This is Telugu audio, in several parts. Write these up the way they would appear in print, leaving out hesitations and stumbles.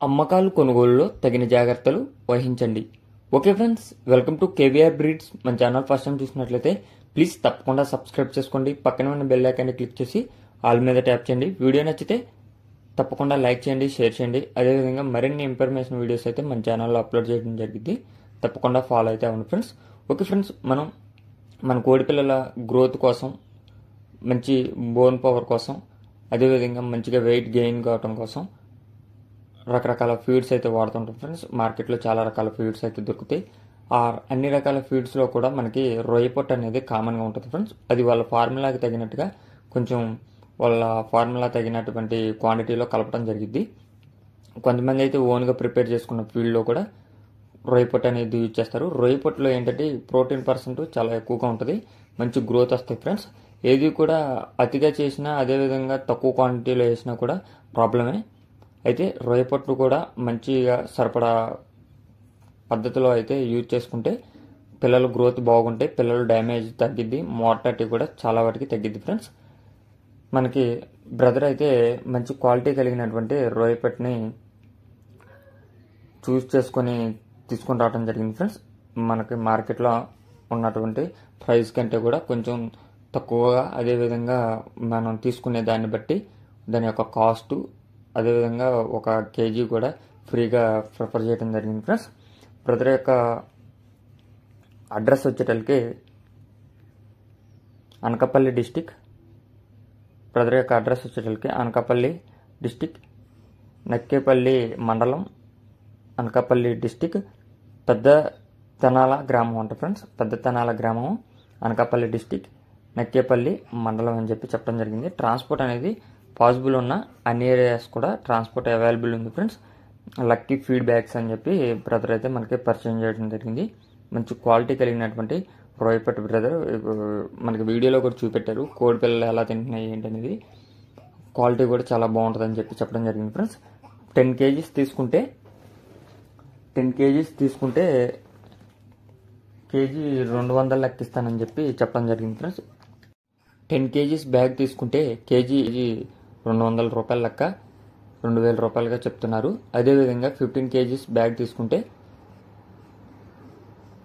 అమ్మకాలు కొనుగోలులో తగిన జాగ్రత్తలు వహించండి. Okay friends, welcome to KVR breeds. మన ఛానల్ ఫస్ట్ టైం చూసినట్లయితే ప్లీజ్ తప్పకుండా సబ్స్క్రైబ్ చేసుకోండి. పక్కనే ఉన్న బెల్ ఐకాన్ని క్లిక్ చేసి ఆల్ మీద ట్యాప్ చేయండి. వీడియో నచ్చితే తప్పకుండా లైక్ చేయండి, షేర్ చేయండి. అదేవిధంగా మరిన్ని ఇన్ఫర్మేషన్ వీడియోస్ అయితే మన ఛానల్లో అప్లోడ్ చేయడం జరిగింది. తప్పకుండా ఫాలో అయితే అవ్వండి ఫ్రెండ్స్. ఓకే ఫ్రెండ్స్, మనం మన కోడి పిల్లల గ్రోత్ కోసం, మంచి బోన్ పవర్ కోసం, అదేవిధంగా మంచిగా వెయిట్ గెయిన్ కావడం కోసం రకరకాల ఫీడ్స్ అయితే వాడుతుంటాం ఫ్రెండ్స్. మార్కెట్లో చాలా రకాల ఫీడ్స్ అయితే దొరుకుతాయి. ఆ అన్ని రకాల ఫీడ్స్లో కూడా మనకి రొయ్య పొట్టు అనేది కామన్గా ఉంటుంది ఫ్రెండ్స్. అది వాళ్ళ ఫార్ములాకి తగినట్టుగా కొంచెం వాళ్ళ ఫార్ములా తగినటువంటి క్వాంటిటీలో కలపడం జరిగింది. కొంతమంది అయితే ఓన్గా ప్రిపేర్ చేసుకున్న ఫీల్డ్లో కూడా రొయ్య పొట్టు అనేది యూజ్ చేస్తారు. రొయ్య పొట్టులో ఏంటంటే ప్రోటీన్ పర్సెంట్ చాలా ఎక్కువగా ఉంటుంది, మంచి గ్రోత్ వస్తాయి ఫ్రెండ్స్. ఏది కూడా అతిగా చేసినా, అదేవిధంగా తక్కువ క్వాంటిటీలో వేసినా కూడా ప్రాబ్లమే. అయితే రొయ్య పొట్టు కూడా మంచిగా సరిపడా పద్ధతిలో అయితే యూజ్ చేసుకుంటే పిల్లల గ్రోత్ బాగుంటాయి, పిల్లల డ్యామేజ్ తగ్గిద్ది, మోర్టాలిటీ కూడా చాలా వాటికి తగ్గిద్ది ఫ్రెండ్స్. మనకి బ్రదర్ అయితే మంచి క్వాలిటీ కలిగినటువంటి రొయ్య పొట్టుని చూస్ చేసుకొని తీసుకొని రావడం జరిగింది ఫ్రెండ్స్. మనకి మార్కెట్లో ఉన్నటువంటి ప్రైస్ కంటే కూడా కొంచెం తక్కువగా, అదేవిధంగా మనం తీసుకునే దాన్ని బట్టి దాని యొక్క కాస్టు, అదేవిధంగా 1 కేజీ కూడా ఫ్రీగా ప్రిఫర్ చేయడం జరిగింది ఫ్రెండ్స్. బ్రదర్ యొక్క అడ్రస్ వచ్చేటప్పటికి అనకాపల్లి డిస్టిక్. బ్రదర్ యొక్క అడ్రస్ వచ్చేటప్పటికి అనకాపల్లి డిస్టిక్, నక్కేపల్లి మండలం, అనకాపల్లి డిస్టిక్, పెద్ద తెనాల గ్రామం అంట ఫ్రెండ్స్. పెద్ద తెనాల గ్రామం, అనకాపల్లి డిస్టిక్, నక్కేపల్లి మండలం అని చెప్పి చెప్పడం జరిగింది. ట్రాన్స్పోర్ట్ అనేది పాసిబుల్ ఉన్న అన్ని ఏరియాస్ కూడా ట్రాన్స్పోర్ట్ అవైలబుల్ ఉంది ఫ్రెండ్స్. లక్కీ ఫీడ్బ్యాక్స్ అని చెప్పి బ్రదర్ అయితే మనకి పరిచయం చేయడం జరిగింది. మంచి క్వాలిటీ కలిగినటువంటి రొయ్య పొట్టు బ్రదర్ మనకి వీడియోలో కూడా చూపెట్టారు. కోడి పిల్లలు ఎలా తింటున్నాయి ఏంటనేది, క్వాలిటీ కూడా చాలా బాగుంటుంది అని చెప్పి చెప్పడం జరిగింది ఫ్రెండ్స్. 10 కేజీస్ తీసుకుంటే కేజీ 200 లెక్కిస్తానని చెప్పి చెప్పడం జరిగింది ఫ్రెండ్స్. 10 కేజీస్ బ్యాగ్ తీసుకుంటే కేజీ 200 రూపాయల లెక్క 2000 రూపాయలుగా చెప్తున్నారు. అదేవిధంగా 15 కేజీస్ బ్యాగ్ తీసుకుంటే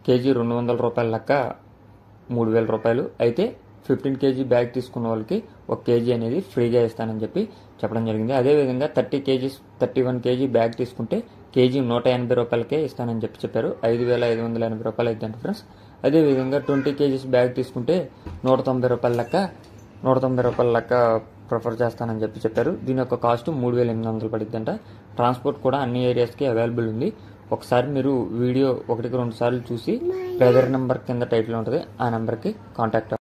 కేజీ 200 రూపాయల లెక్క 3000 రూపాయలు. అయితే 15 కేజీ బ్యాగ్ తీసుకున్న వాళ్ళకి 1 కేజీ అనేది ఫ్రీగా ఇస్తానని చెప్పి చెప్పడం జరిగింది. అదేవిధంగా 31 కేజీ బ్యాగ్ తీసుకుంటే కేజీ 180 రూపాయలకే ఇస్తానని చెప్పి చెప్పారు. 5580 రూపాయలు అవుతుందంట ఫ్రెండ్స్. అదేవిధంగా 20 కేజీస్ బ్యాగ్ తీసుకుంటే 190 రూపాయల లెక్క ప్రిఫర్ చేస్తానని చెప్పి చెప్పారు. దీని యొక్క కాస్ట్ 3800 పడిద్దంట. ట్రాన్స్పోర్ట్ కూడా అన్ని ఏరియాస్కి అవైలబుల్ ఉంది. ఒకసారి మీరు వీడియో 1-2 సార్లు చూసి బ్రదర్ నెంబర్ కింద టైటిల్ ఉంటుంది, ఆ నెంబర్కి కాంటాక్ట్